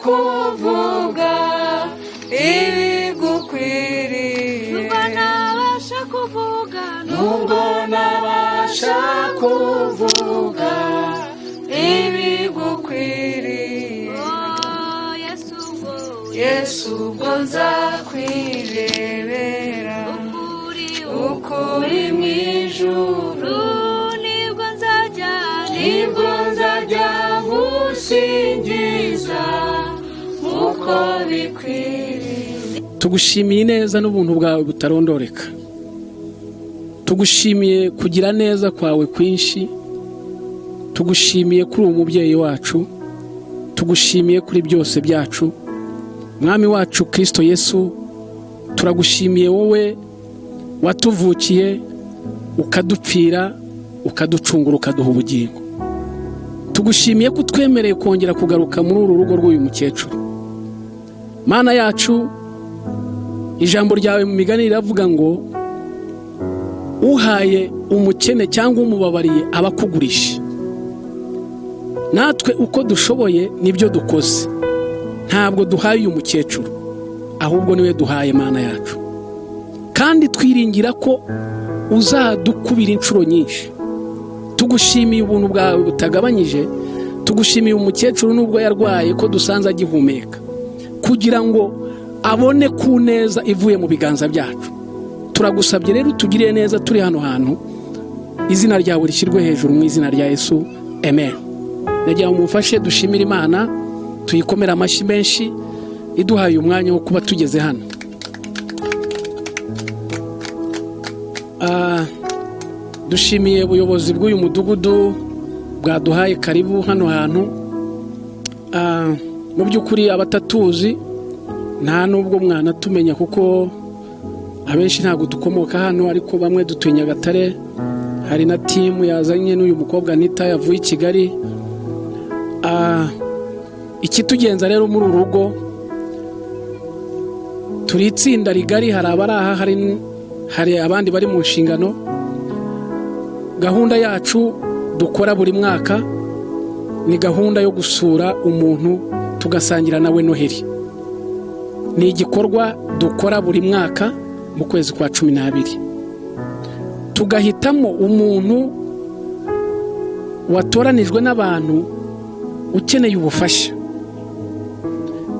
kuvuga ibigukwiriye, nubwo nabasha kuvuga ibigukwiriye, Yesu ubwo nzakwirebera ukuri mu ijuru, nibwo nzajya gusingiza uko bikwiriye. Tugushimiye neza n'ubuntu bwawe butarondoreka, tugushimiye kugira neza kwawe kwinshi, tugushimiye kuri uwo mubyeyi wacu, tugushimiye kuri byose byacu. Mwami wacu Kristo Yesu, turagushimiye wowe watuvukiye ukadupfira ukaducungura ukaduha ubugingo. Tugushimiye ko twemereye kongera kugaruka muri uru rugo rw'uyu mukecuru. Mana yacu, ijambo ryawe mu migani riravuga ngo uhaye umukene cyangwa umubabariye abakugurisha. Natwe uko dushoboye nibyo dukoze, ntabwo duhaye uyu mukecuru, ahubwo niwe duhaye Mana yacu, kandi twiringira ko uzadukubira inshuro nyinshi. Tugushimiye ubuntu bwawe butagabanyije, tugushimiye umukecuru nubwo yarwaye ko dusanze agihumeka, kugira ngo abone ku neza ivuye mu biganza byacu. Turagusabye rero utugirire neza turi hano hantu, izina ryawe rishyirwe hejuru mu izina rya Yesu, amen. Nagira ngo mufashe dushimire Imana, tuyikomera amashyi menshi iduhaye umwanya wo kuba tugeze hano. Dushimiye ubuyobozi bw'uyu mudugudu bwaduhaye karibu hano hantu. Mu by'ukuri abatatuzi nta nubwo mwana tumenya, kuko abenshi ntabwo dukomoka hano, ariko bamwe dutuye Nyagatare. Hari na timu yazanye n'uyu mukobwa Anita yavuye i Kigali. Ikitugenza rero muri uru rugo, turi itsinda rigari, hari abari aha, hari abandi bari mu nshingano. Gahunda yacu dukora buri mwaka ni gahunda yo gusura umuntu tugasangira nawe Noheli. Ni igikorwa dukora buri mwaka mu kwezi kwa 12, tugahitamo umuntu watoranijwe n'abantu ukeneye ubufasha,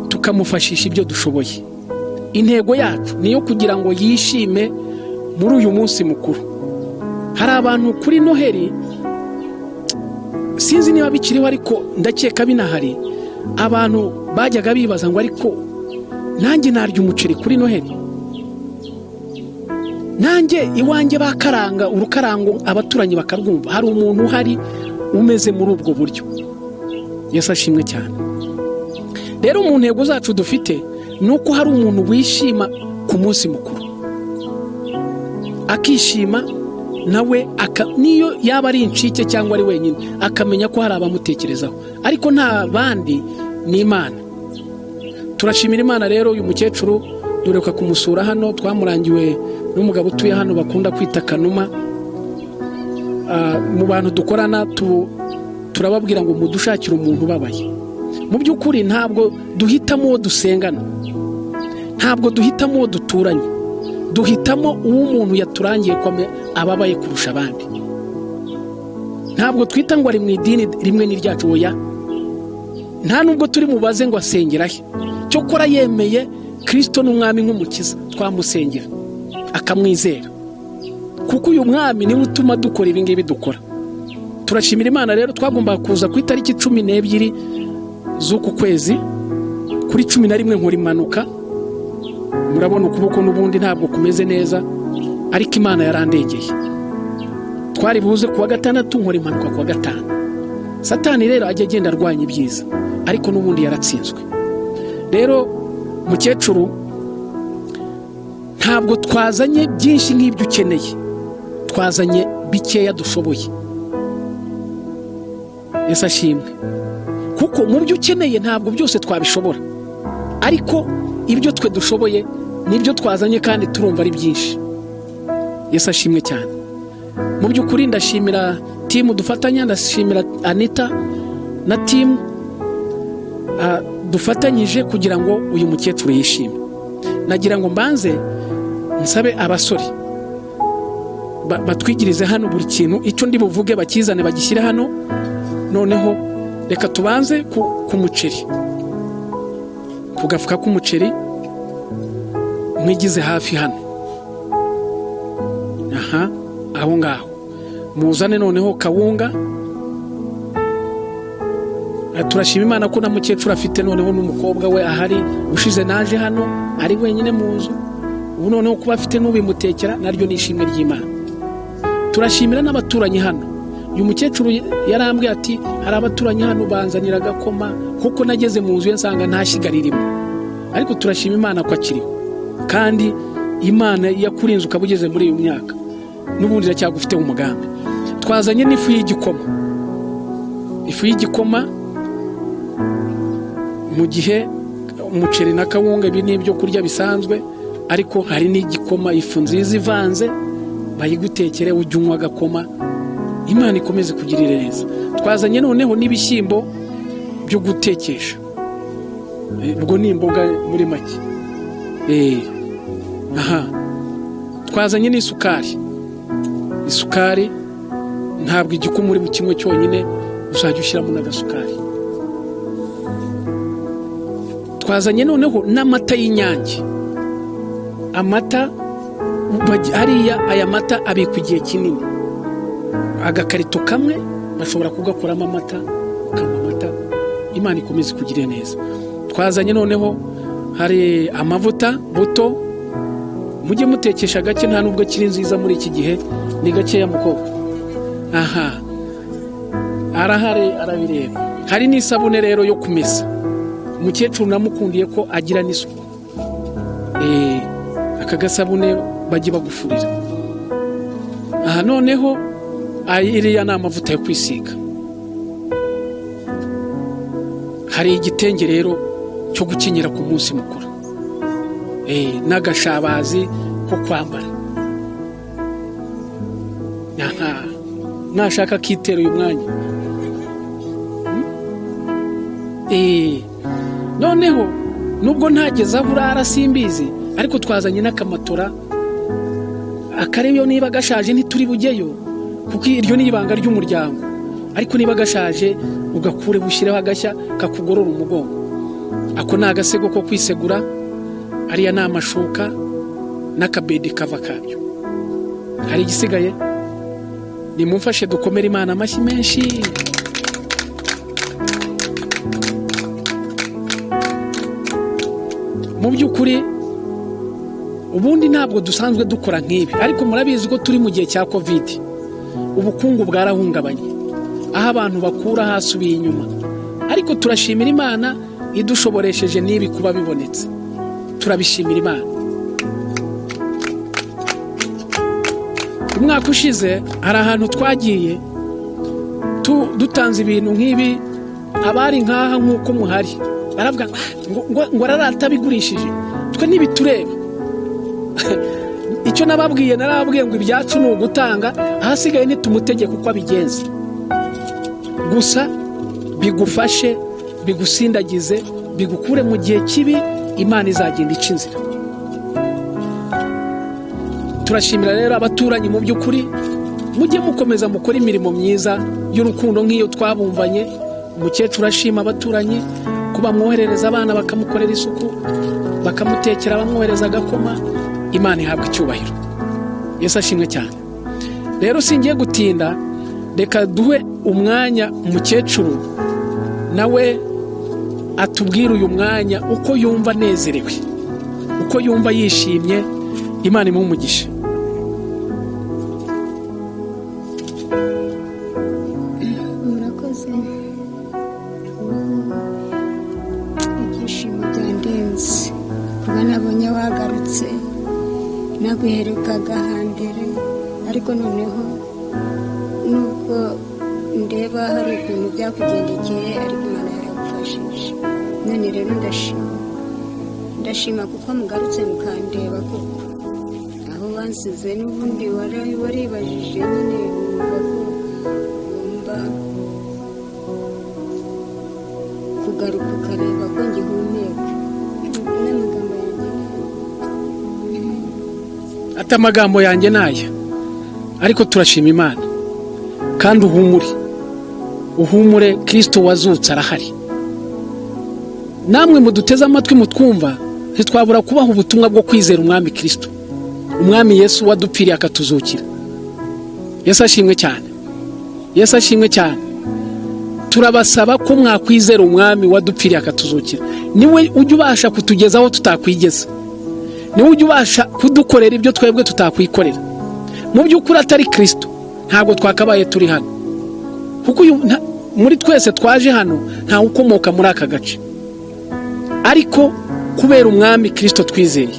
tukamufashisha ibyo dushoboye. Intego yacu niyo kugira ngo yishime muri uyu munsi mukuru. Hari abantu kuri Noheli, sinzi niba bikiriho ariko ndakeka binahari, abantu bajyaga bibaza ngo ariko nanjye narya umuceri kuri Noheli, nanjye iwanjye bakaranga urukarango abaturanyi bakarwumva. Hari umuntu uhari umeze muri ubwo buryo. Yesu ashimwe cyane. Rero mu ntego zacu dufite nuko hari umuntu wishima ku munsi mukuru, akishima nawe niyo yaba ari incike cyangwa ari wenyine, akamenya ko hari abamutekerezaho, ariko nta bandi, ni Imana. Turashimira Imana rero. Uyu mukecuru duheruka kumusura hano, twamurangiwe n'umugabo utuye hano bakunda kwita Kanuma. Mu bantu dukorana turababwira ngo mudushakire umuntu ubabaye. Mu by'ukuri ntabwo duhitamo uwo dusengana, ntabwo duhitamo uwo duturanye, duhitamo uwo umuntu yaturangiye ko ababaye kurusha abandi. Ntabwo twita ngo ari mu idini rimwe n'iryacu, oya. Nta nubwo turi mubaze ngo asengerahe, cyokora yemeye Kristo n'umwami nk'umukiza, twamusengera akamwizera, kuko uyu mwami niwe utuma dukora ibi ngibi dukora. Turashimira Imana rero. Twagomba kuza ku itariki 12 z'uku kwezi, kuri 11 nkora impanuka. Murabona ukuboko n'ubundi ntabwo kumeze neza, ariko Imana yarandegeye. Twari buze kuwa gatandatu, nkora impanuka kuwa gatanu. Satani rero ajya agenda arwanya ibyiza, ariko n'ubundi yaratsinzwe. Rero mukecuru, ntabwo twazanye byinshi nk'ibyo ukeneye, twazanye bikeya dushoboye. Yesu ashimwe. kuko mu byo ukeneye ntabwo byose twabishobora, ariko ibyo twe dushoboye nibyo twazanye kandi turumva ari byinshi. Yesu ashimwe cyane. Mu by'ukuri ndashimira timu dufatanya, ndashimira Anita na timu dufatanyije kugira ngo uyu mukecuru yishime. Nagira ngo mbanze nsabe abasore batwigirize hano buri kintu, icyo ndi buvuge bakizane bagishyire hano. Noneho reka tubanze ku muceri, ku gafuka k'umuceri mwigize hafi hano. Aha, aho ngaho muzane noneho kawunga. Turashima Imana ko na mukecuru afite noneho n'umukobwa we ahari, ushize naje hano ari wenyine mu nzu, ubu noneho kuba afite n'ubimutekera naryo ni ishimwe ry'Imana. Turashimira n'abaturanyi hano. Uyu mukecuru yarambwiye ati hari abaturanyi hano banzanira agakoma, kuko nageze mu nzu ye nsanga ntashyigaririmo. Ariko turashima Imana ko akiriho, kandi Imana yakurinze ukaba ugeze muri iyo myaka, n'ubundi iracyagufite umugambi. Twazanye n'ifu y'igikoma. Ifu y'igikoma, mu gihe umuceri na kawunga ibi ni ibyo kurya bisanzwe, ariko hari n'igikoma, ifu nziza ivanze, bayigutekere ujye unywa agakoma, Imana ikomeze kugirira neza. Twazanye noneho n'ibishyimbo byo gutekesha, ubwo ni imboga muri make. Aha, twazanye n'isukari. Isukari ntabwo igikoma uri mu kimwe cyonyine, uzajya ushyiramo n'agasukari. Twazanye noneho n'amata y'Inyange. Amata hariya, aya mata abikwa igihe kinini, agakarito kamwe bashobora kugakoramo amata, ukanywa amata. Imana ikomeze kugirira neza. Twazanye noneho hari amavuta buto, mujye mutekesha gake, nta nubwo kiri nziza muri iki gihe, ni gakeya mukobwa. Aha, arahari arabireba. Hari n'isabune rero yo kumesa. Umukecuru namukundiye ko agira n'isuku. Aka gasabune bajye bagufurira. Aha noneho iriya ni amavuta yo kwisiga. Hari igitenge rero cyo gukenyera ku munsi mukuru, n'agashabazi ko kwambara. Aha, nashaka kitera uyu mwanya. Noneho nubwo ntageze aho urara simbizi, ariko twazanye n'akamatora. Akareyo niba gashaje ntituri bujyeyo, kuko iryo ni ibanga ry'umuryango. Ariko niba gashaje ugakure bushyireho agashya kakugorora umugongo. Ako ni agasego ko kwisegura, ariya ni amashuka n'akabedi kava kabyo. Hari igisigaye? Nimumfashe dukomere Imana amashyi menshi. Mu by'ukuri ubundi ntabwo dusanzwe dukora nk'ibi, ariko murabizi ko turi mu gihe cya Covid. Ubukungu bwarahungabanye, aho abantu bakura hasubiye inyuma, ariko turashimira Imana idushoboresheje n'ibi kuba bibonetse. Turabishimira Imana. Umwaka ushize hari ahantu twagiye dutanze ibintu nk'ibi, abari nkaha nk'uko muhari baravuga ngo ararata bigurishije, twe ntibitureba. Icyo nababwiye narababwiye ngo ibyacu ni ugutanga, ahasigaye nitumutegeka uko abigenza. Gusa bigufashe, bigusindagize, bigukure mu gihe kibi, Imana izagenda ica inzira. Turashimira rero abaturanyi. Mu by'ukuri mujye mukomeza mukora imirimo myiza y'urukundo nk'iyo twabumvanye. Umukecuru ashima abaturanyi kuba bamwoherereza abana bakamukorera isuku, bakamutekera, bamwohereza agakoma. Imana ihabwa icyubahiro. Yesu ashimwe cyane. Rero singiye gutinda, reka duhe umwanya umukecuru nawe atubwire uyu mwanya uko yumva anezerewe, uko yumva yishimye. Imana imuhe umugisha. Murakoze. Ibyishimo byandenze kuba nabonye wagarutse, naguherukaga hambere, ariko noneho nubwo ndeba hari ibintu byakugendekeye, ariko Imana yaragutabara. none rero ndashima kuko mugarutse mukandeba koko aho bansize n'ubundi waribajije nyine wumva ko wumva kugaruka ukareba ko ngihumeka n'amagambo yanjye ati amagambo yanjye naya ariko turashima Imana kandi uhumure Kristo wazutse arahari. Namwe muduteze amatwi mutwumva ntitwabura kubaha ubutumwa bwo kwizera umwami Kristo, umwami Yesu wadupfiriye akatuzukira. Yesu ashimwe cyane, Yesu ashimwe cyane. Turabasaba ko mwakwizera umwami wadupfiriye akatuzukira. Niwe ujya ubasha kutugezaho tutakwigeza, niwe ujya ubasha kudukorera ibyo twebwe tutakwikorera. Mu by'ukuri atari Kristo ntabwo twakabaye turi hano, kuko muri twese twaje hano nta ukomoka muri aka gace, ariko kubera umwami Kristo twizeye.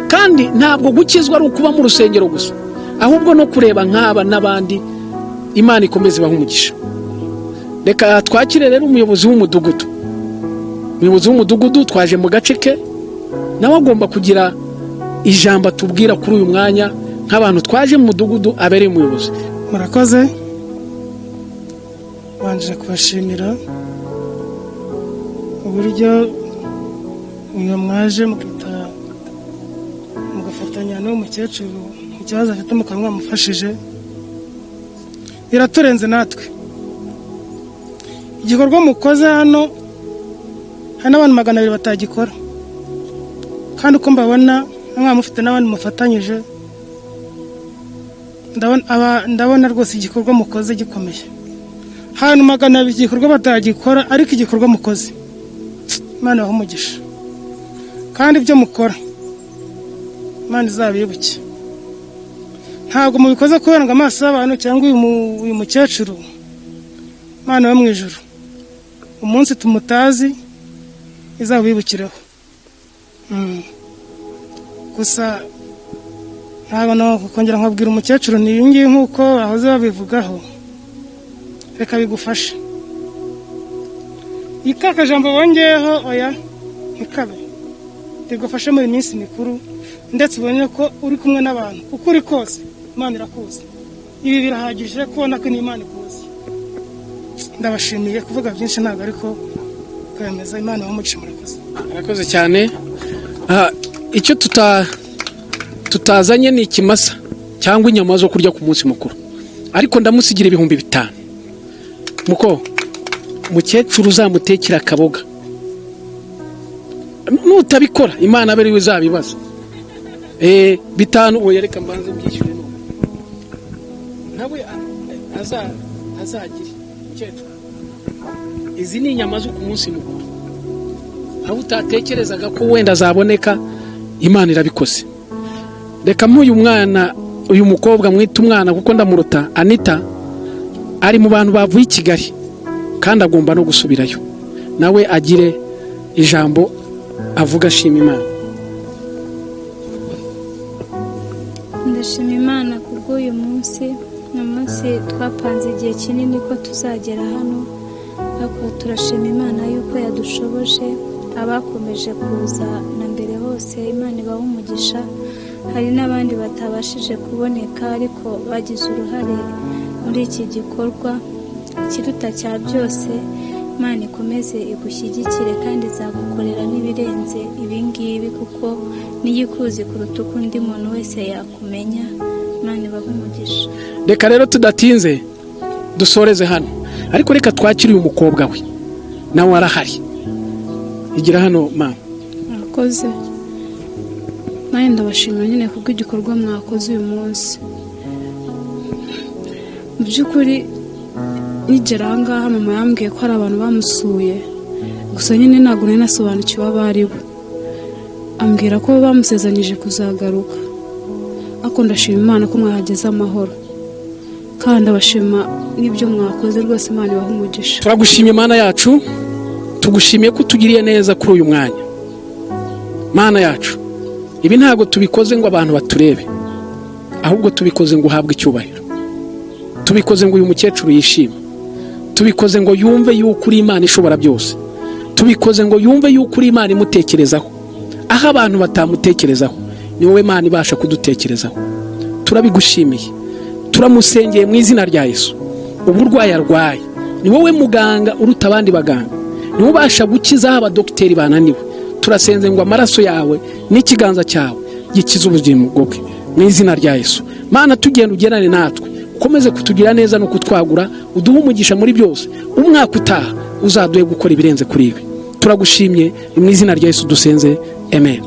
Kandi ntabwo gukizwa ari ukuba mu rusengero gusa, ahubwo no kureba nk'aba n'abandi. Imana ikomeze ibahe umugisha. Reka twakire rero umuyobozi w'umudugudu. Umuyobozi w'umudugudu twaje mu gace ke, nawe agomba kugira ijambo tubwira kuri uyu mwanya nk'abantu twaje mu mudugudu abereye umuyobozi. Murakoze, banje kubashimira uburyo uyu mwaje mugafatanya n'umukecuru mu kibazo afite mu kanwa mufashije. Biraturenze natwe igikorwa mukoze hano, hari n'abantu 200 batagikora, kandi uko mbabona mwamufite n'abandi mufatanyije, ndabona rwose igikorwa mukoze gikomeye. Hano 200 igikorwa batagikora, ariko igikorwa mukoze Imana ibahe umugisha, kandi ibyo mukora Imana izabibuke. Ntabwo mubikoze kubera ngo amaso y'abantu cyangwa uyu mukecuru. Imana yo mu ijuru umunsi tumutazi izabibukireho. Gusa ntabwo kongera nkabwira umukecuru ni ibingibi nk'uko ahoze babivugaho, reka bigufashe. Ikaka jambo wongeyeho oya ntikabe, bigufashe muri minsi mikuru, ndetse ubonye ko uri kumwe n'abantu uko uri kose Imana irakuzi. Ibi birahagije kubona ko ni Imana ikuzi. Ndabashimiye, kuvuga byinshi ntabwo ariko kwemeza. Imana y'umugisha. Murakoze cyane. Icyo tutazanye ni ikimasa cyangwa inyama zo kurya ku munsi mukuru, ariko ndamusigira 5,000. Muko mukecuru uzamutekera akaboga, nutabikora Imana abere izabibaza. 5 uwo yereka mbanze mbyishyure nawe azagira mukecuru. Izi ni inyama zo ku munsi mukuru, aho utatekerezaga ko wenda azaboneka, Imana irabikoze. Reka uyu mukobwa mwita umwana kuko ndamuruta, Anita, ari mu bantu bavuye i Kigali kandi agomba no gusubirayo, nawe agire ijambo avuga ashima Imana. Ndashima Imana kubw'uyu munsi. Ni umunsi twapanze igihe kinini ko tuzagera hano, ariko turashima Imana yuko yadushoboje. Abakomeje kuza na mbere hose Imana ibahe umugisha. Hari n'abandi batabashije kuboneka ariko bagize uruhare muri iki gikorwa. Ikiruta cya byose, Imana ikomeze igushyigikire kandi izagukorera n'ibirenze ibingibi, kuko niyo ikuzi kuruta uko undi muntu wese yakumenya. Imana ibahe umugisha. Reka rero tudatinze dusoreze hano, ariko reka twakire uyu mukobwa we, nawe arahari. Igira hano mama. Murakoze. Nawe ndabashimira nyine kubw'igikorwa mwakoze uyu munsi. Mu by'ukuri nigera aha ngaha mama yambwiye ko hari abantu bamusuye, gusa nyine ntabwo nari nasobanukiwe abo ari bo. Ambwira ko bamusezanije kuzagaruka, ariko ndashima Imana ko mwahageze amahoro, kandi ndabashima n'ibyo mwakoze rwose. Imana ibahe umugisha. Turagushimye Imana yacu, tugushimiye ko tugiriye neza kuri uyu mwanya. Mana yacu, ibi ntabwo tubikoze ngo abantu baturebe, ahubwo tubikoze ngo uhabwe icyubahiro. Tubikoze ngo uyu mukecuru yishime, tubikoze ngo yumve yuko uri Imana ishobora byose. tubikoze ngo yumve yuko uri Imana imutekerezaho, aho abantu batamutekerezaho ni wowe Imana ibasha kudutekerezaho. Turabigushimiye, turamusengeye mu izina rya Yesu. Uburwayi arwaye ni wowe muganga uruta abandi baganga, ni wowe ubasha gukiza aho abadogiteri bananiwe. Turasenze ngo amaraso yawe n'ikiganza cyawe gikize ubugingo bwe mu izina rya Yesu. Mana, tugenda ugerane natwe, ukomeze kutugira neza no kutwagura, uduhe umugisha muri byose. Umwaka utaha uzaduhe gukora ibirenze kuri ibi. Turagushimye mu izina rya Yesu dusenze, amen.